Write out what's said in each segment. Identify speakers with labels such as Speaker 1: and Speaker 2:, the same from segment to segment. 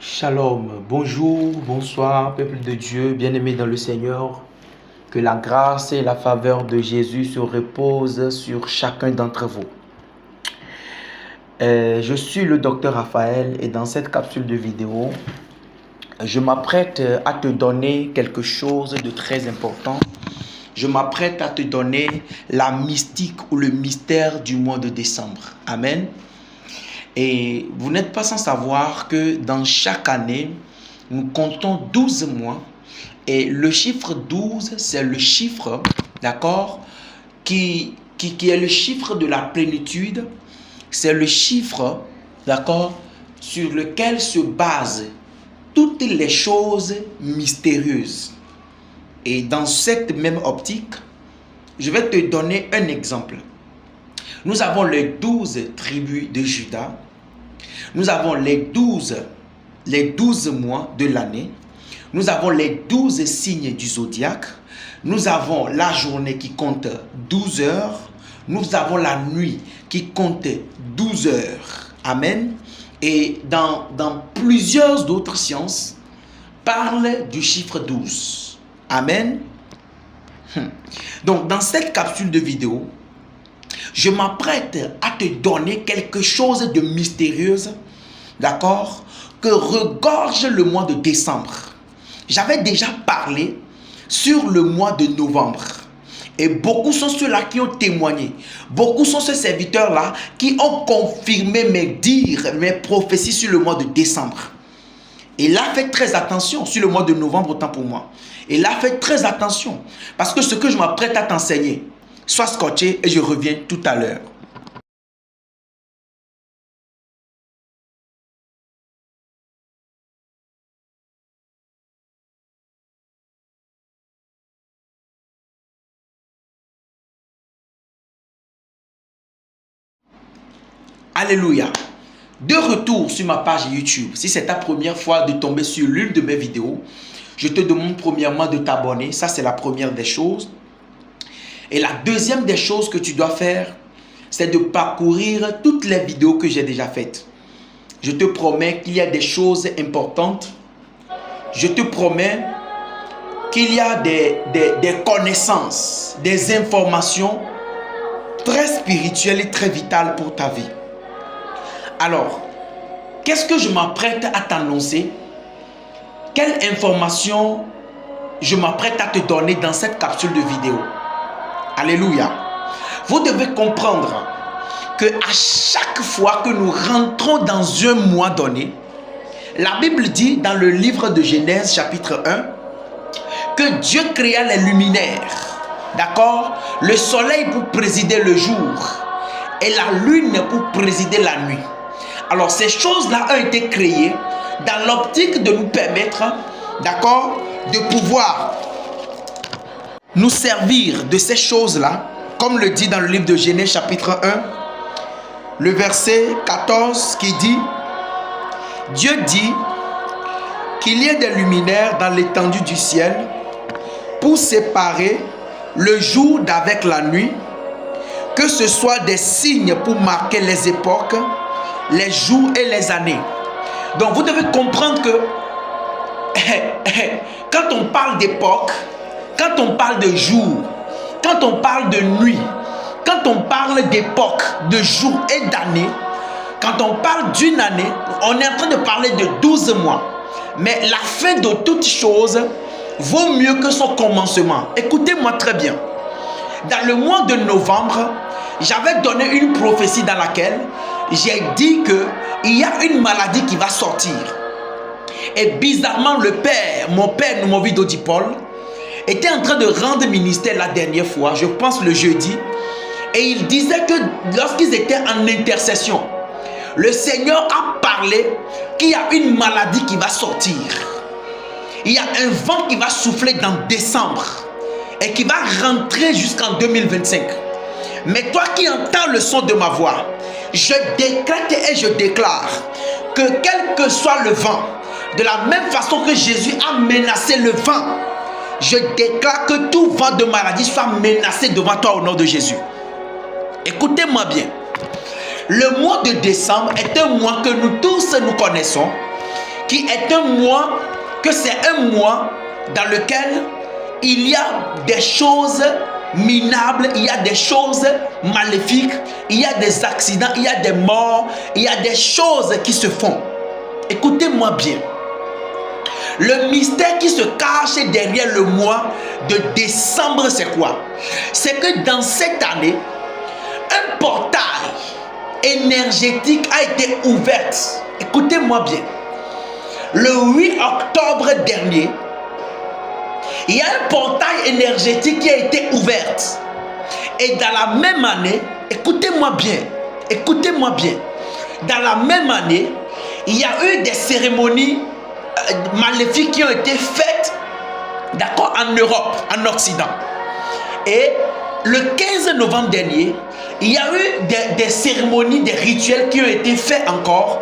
Speaker 1: Shalom, bonjour, bonsoir, peuple de Dieu, bien-aimés dans le Seigneur. Que la grâce et la faveur de Jésus se reposent sur chacun d'entre vous. Je suis le docteur Raphaël et dans cette capsule de vidéo, je m'apprête à te donner quelque chose de très important. Je m'apprête à te donner la mystique ou le mystère du mois de décembre. Amen. Et vous n'êtes pas sans savoir que dans chaque année, nous comptons 12 mois. Et le chiffre 12, c'est le chiffre, d'accord, qui est le chiffre de la plénitude. C'est le chiffre, d'accord, sur lequel se basent toutes les choses mystérieuses. Et dans cette même optique, je vais te donner un exemple. Nous avons les 12 tribus de Juda. Nous avons les 12 mois de l'année. Nous avons les 12 signes du zodiaque. Nous avons la journée qui compte 12 heures. Nous avons la nuit qui compte 12 heures. Amen. Et dans plusieurs autres sciences, parlent du chiffre 12. Amen. Donc, dans cette capsule de vidéo, je m'apprête à te donner quelque chose de mystérieux, d'accord, que regorge le mois de décembre. J'avais déjà parlé sur le mois de novembre. Et beaucoup sont ceux-là qui ont témoigné. Beaucoup sont ces serviteurs-là qui ont confirmé mes dires, mes prophéties sur le mois de décembre. Et là, faites très attention sur le mois de novembre, autant pour moi. Et là, faites très attention. Parce que ce que je m'apprête à t'enseigner, sois scotché et je reviens tout à l'heure. Alléluia. De retour sur ma page YouTube. Si c'est ta première fois de tomber sur l'une de mes vidéos, je te demande premièrement de t'abonner. Ça, c'est la première des choses. Et la deuxième des choses que tu dois faire, c'est de parcourir toutes les vidéos que j'ai déjà faites. Je te promets qu'il y a des choses importantes. Je te promets qu'il y a des connaissances, des informations très spirituelles et très vitales pour ta vie. Alors, qu'est-ce que je m'apprête à t'annoncer? Quelle information je m'apprête à te donner dans cette capsule de vidéo? Alléluia. Vous devez comprendre que à chaque fois que nous rentrons dans un mois donné, la Bible dit dans le livre de Genèse chapitre 1 que Dieu créa les luminaires, d'accord? Le soleil pour présider le jour et la lune pour présider la nuit. Alors ces choses-là ont été créées dans l'optique de nous permettre, d'accord, de pouvoir nous servir de ces choses-là, comme le dit dans le livre de Genèse chapitre 1, le verset 14 qui dit, Dieu dit qu'il y ait des luminaires dans l'étendue du ciel pour séparer le jour d'avec la nuit, que ce soit des signes pour marquer les époques, les jours et les années. Donc vous devez comprendre que quand on parle d'époque, quand on parle de jour, quand on parle de nuit, quand on parle d'époque, de jour et d'année, quand on parle d'une année, on est en train de parler de 12 mois. Mais la fin de toute chose vaut mieux que son commencement. Écoutez-moi très bien. Dans le mois de novembre, j'avais donné une prophétie dans laquelle j'ai dit qu'il y a une maladie qui va sortir. Et bizarrement, mon père Noumovi-Dodipol, était en train de rendre ministère la dernière fois, je pense le jeudi. Et il disait que lorsqu'ils étaient en intercession, le Seigneur a parlé qu'il y a une maladie qui va sortir. Il y a un vent qui va souffler dans décembre et qui va rentrer jusqu'en 2025. Mais toi qui entends le son de ma voix, je décrète et je déclare que quel que soit le vent, de la même façon que Jésus a menacé le vent, je déclare que tout vent de maladie soit menacé devant toi au nom de Jésus. Écoutez-moi bien. Le mois de décembre est un mois que nous tous nous connaissons, qui est un mois, que c'est un mois dans lequel il y a des choses minables, il y a des choses maléfiques, il y a des accidents, il y a des morts, il y a des choses qui se font. Écoutez-moi bien. Le mystère qui se cache derrière le mois de décembre, c'est quoi? C'est que dans cette année, un portail énergétique a été ouvert. Écoutez-moi bien. Le 8 octobre dernier, il y a un portail énergétique qui a été ouvert. Et dans la même année, écoutez-moi bien, dans la même année, il y a eu des cérémonies maléfiques qui ont été faites, d'accord, en Europe, en Occident. Et le 15 novembre dernier, il y a eu des cérémonies, des rituels qui ont été faits encore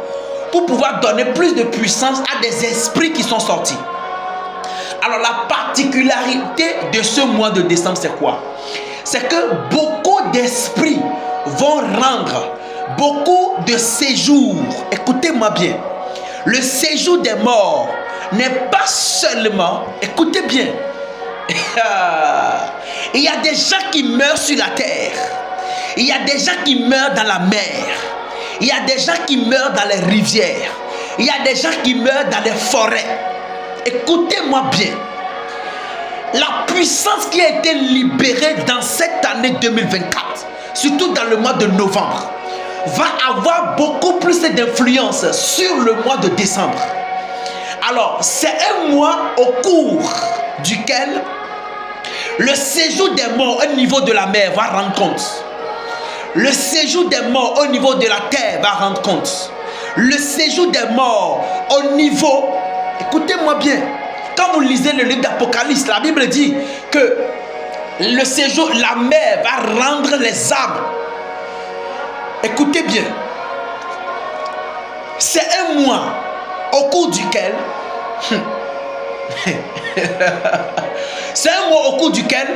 Speaker 1: pour pouvoir donner plus de puissance à des esprits qui sont sortis. Alors la particularité de ce mois de décembre, c'est quoi? C'est que beaucoup d'esprits vont rendre beaucoup de séjours. Écoutez-moi bien. Le séjour des morts n'est pas seulement, écoutez bien, il y a des gens qui meurent sur la terre. Il y a des gens qui meurent dans la mer. Il y a des gens qui meurent dans les rivières. Il y a des gens qui meurent dans les forêts. Écoutez-moi bien. La puissance qui a été libérée dans cette année 2024, surtout dans le mois de novembre, va avoir beaucoup plus d'influence sur le mois de décembre. Alors, c'est un mois au cours duquel le séjour des morts au niveau de la mer va rendre compte. Le séjour des morts au niveau de la terre va rendre compte. Le séjour des morts au niveau, écoutez-moi bien, quand vous lisez le livre d'Apocalypse, la Bible dit que le séjour, la mer va rendre les âmes. Écoutez bien, c'est un mois au cours duquel c'est un mois au cours duquel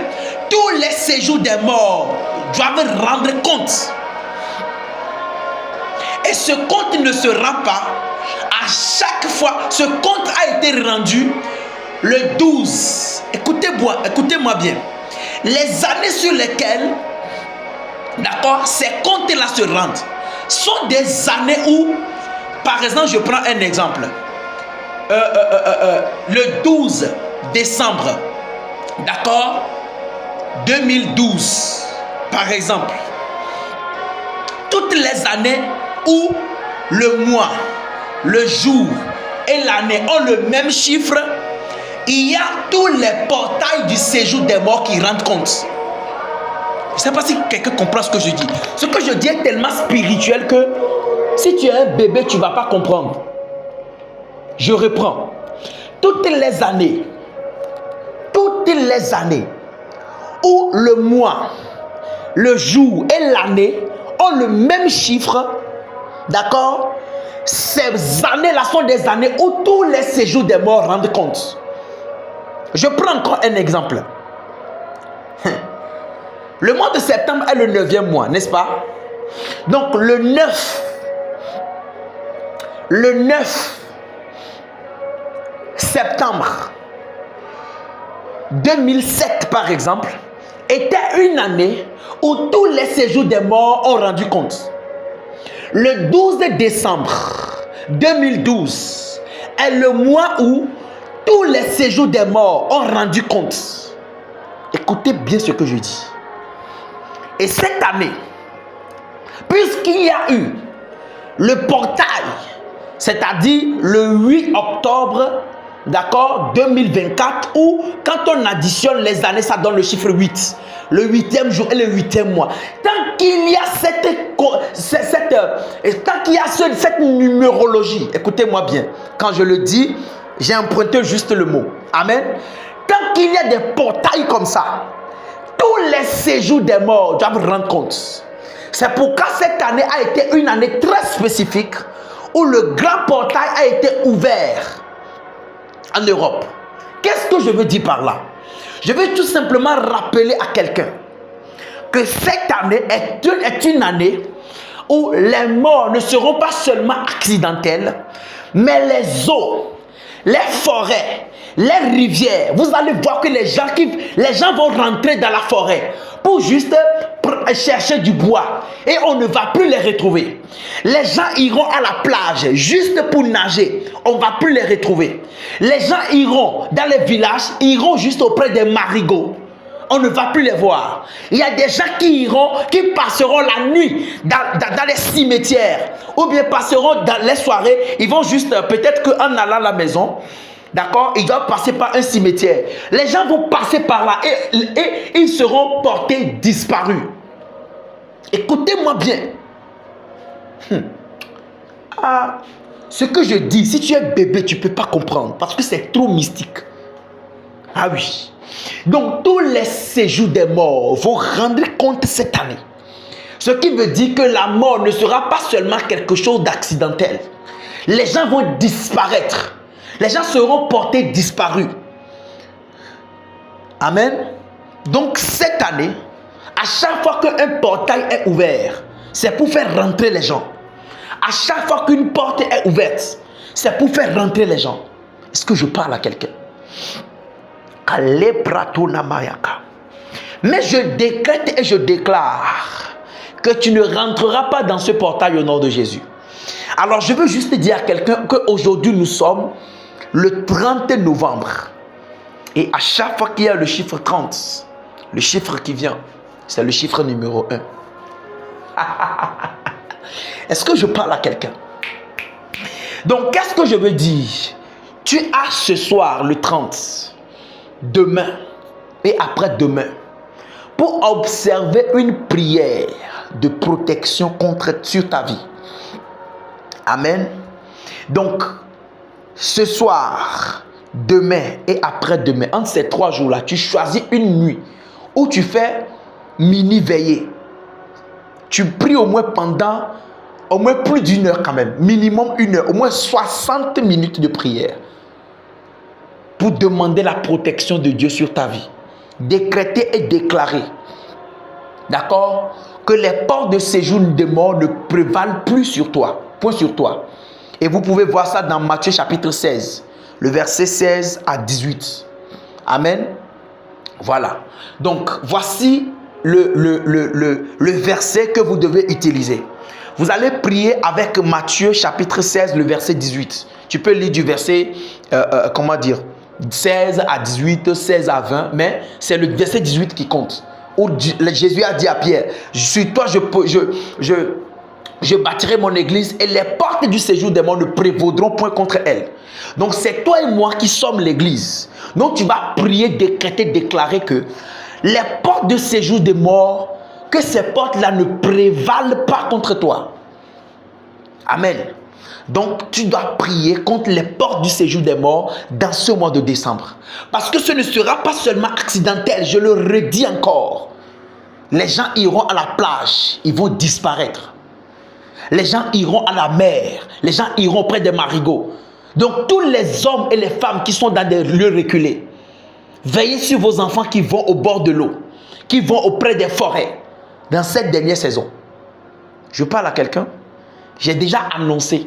Speaker 1: tous les séjours des morts doivent rendre compte. Et ce compte ne se rend pas à chaque fois. Ce compte a été rendu le 12. Écoutez-moi bien. Les années sur lesquelles, d'accord, ces comptes-là se rendent sont des années où, par exemple, je prends un exemple. Le 12 décembre, d'accord, 2012, par exemple. Toutes les années où le mois, le jour et l'année ont le même chiffre, il y a tous les portails du séjour des morts qui rendent compte. Je ne sais pas si quelqu'un comprend ce que je dis. Ce que je dis est tellement spirituel que si tu es un bébé, tu ne vas pas comprendre. Je reprends. Toutes les années où le mois, le jour et l'année ont le même chiffre, d'accord? Ces années-là sont des années où tous les séjours des morts rendent compte. Je prends encore un exemple. Le mois de septembre est le 9e mois, n'est-ce pas? Donc le 9 septembre 2007, par exemple, était une année où tous les séjours des morts ont rendu compte. Le 12 décembre 2012 est le mois où tous les séjours des morts ont rendu compte. Écoutez bien ce que je dis. Et cette année, puisqu'il y a eu le portail, c'est-à-dire le 8 octobre, d'accord, 2024, où quand on additionne les années, ça donne le chiffre 8. Le 8e jour et le 8e mois. Tant qu'il y a cette numérologie, écoutez-moi bien, quand je le dis, j'ai emprunté juste le mot. Amen. Tant qu'il y a des portails comme ça, tous les séjours des morts doivent rendre compte. C'est pourquoi cette année a été une année très spécifique où le grand portail a été ouvert en Europe. Qu'est-ce que je veux dire par là? Je veux tout simplement rappeler à quelqu'un que cette année est une année où les morts ne seront pas seulement accidentelles, Mais les eaux, les forêts, les rivières, vous allez voir que les gens vont rentrer dans la forêt pour juste chercher du bois et on ne va plus les retrouver. Les gens iront à la plage juste pour nager, on ne va plus les retrouver. Les gens iront dans les villages, iront juste auprès des marigots, on ne va plus les voir. Il y a des gens qui passeront la nuit dans les cimetières ou bien passeront dans les soirées, ils vont juste peut-être qu'en allant à la maison, d'accord, ils doivent passer par un cimetière. Les gens vont passer par là et ils seront portés disparus. Écoutez-moi bien. Ce que je dis, si tu es bébé, tu ne peux pas comprendre parce que c'est trop mystique. Ah oui. Donc, tous les séjours des morts vont rendre compte cette année. Ce qui veut dire que la mort ne sera pas seulement quelque chose d'accidentel. Les gens vont disparaître. Les gens seront portés disparus. Amen. Donc cette année, à chaque fois qu'un portail est ouvert, c'est pour faire rentrer les gens. À chaque fois qu'une porte est ouverte, c'est pour faire rentrer les gens. Est-ce que je parle à quelqu'un? Mais je décrète et je déclare que tu ne rentreras pas dans ce portail au nom de Jésus. Alors je veux juste dire à quelqu'un qu'aujourd'hui nous sommes le 30 novembre. Et à chaque fois qu'il y a le chiffre 30, le chiffre qui vient, c'est le chiffre numéro 1. Est-ce que je parle à quelqu'un? Donc, qu'est-ce que je veux dire? Tu as ce soir, le 30, demain et après-demain, pour observer une prière de protection sur ta vie. Amen. Donc, ce soir, demain et après-demain, entre ces 3 jours-là, tu choisis une nuit où tu fais mini-veillée. Tu pries au moins pendant plus d'1 heure quand même, minimum 1 heure, au moins 60 minutes de prière pour demander la protection de Dieu sur ta vie. Décréter et déclarer, d'accord, que les portes de séjour de mort ne prévalent plus sur toi, point sur toi. Et vous pouvez voir ça dans Matthieu chapitre 16, le verset 16 à 18. Amen. Voilà. Donc, voici le verset que vous devez utiliser. Vous allez prier avec Matthieu chapitre 16, le verset 18. Tu peux lire du verset, 16 à 18, 16 à 20, mais c'est le verset 18 qui compte. Où Jésus a dit à Pierre, sur toi je bâtirai mon église et les portes du séjour des morts ne prévaudront point contre elle. Donc c'est toi et moi qui sommes l'église. Donc tu vas prier, décréter, déclarer que les portes de séjour des morts, que ces portes-là ne prévalent pas contre toi. Amen. Donc tu dois prier contre les portes du séjour des morts dans ce mois de décembre. Parce que ce ne sera pas seulement accidentel, je le redis encore. Les gens iront à la plage, ils vont disparaître. Les gens iront à la mer, les gens iront près des marigots. Donc tous les hommes et les femmes qui sont dans des lieux reculés, veillez sur vos enfants qui vont au bord de l'eau, qui vont auprès des forêts dans cette dernière saison. Je parle à quelqu'un. J'ai déjà annoncé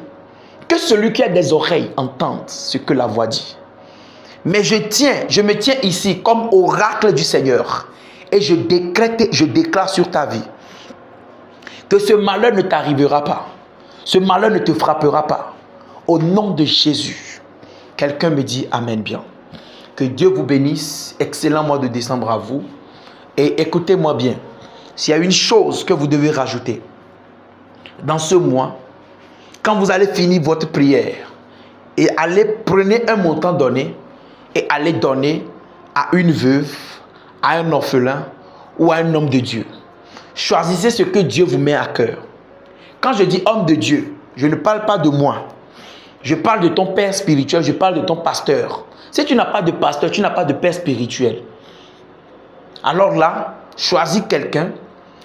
Speaker 1: que celui qui a des oreilles entende ce que la voix dit. Mais je me tiens ici comme oracle du Seigneur et je décrète, je déclare sur ta vie que ce malheur ne t'arrivera pas. Ce malheur ne te frappera pas. Au nom de Jésus. Quelqu'un me dit Amen bien. Que Dieu vous bénisse. Excellent mois de décembre à vous. Et écoutez-moi bien. S'il y a une chose que vous devez rajouter dans ce mois, quand vous allez finir votre prière et prenez un montant donné et allez donner à une veuve, à un orphelin ou à un homme de Dieu. Choisissez ce que Dieu vous met à cœur. Quand je dis homme de Dieu, je ne parle pas de moi. Je parle de ton père spirituel, je parle de ton pasteur. Si tu n'as pas de pasteur, tu n'as pas de père spirituel. Alors là, choisis quelqu'un.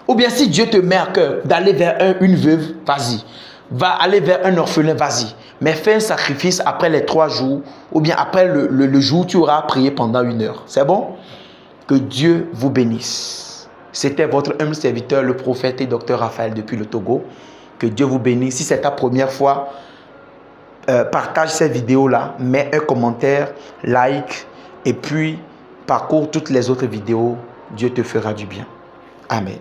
Speaker 1: Ou bien si Dieu te met à cœur d'aller vers une veuve, vas-y. Va aller vers un orphelin, vas-y. Mais fais un sacrifice après les 3 jours. Ou bien après le jour où tu auras prié pendant 1 heure. C'est bon? Que Dieu vous bénisse. C'était votre humble serviteur, le prophète et docteur Raphaël depuis le Togo. Que Dieu vous bénisse. Si c'est ta première fois, partage cette vidéo-là, mets un commentaire, like et puis parcours toutes les autres vidéos. Dieu te fera du bien. Amen.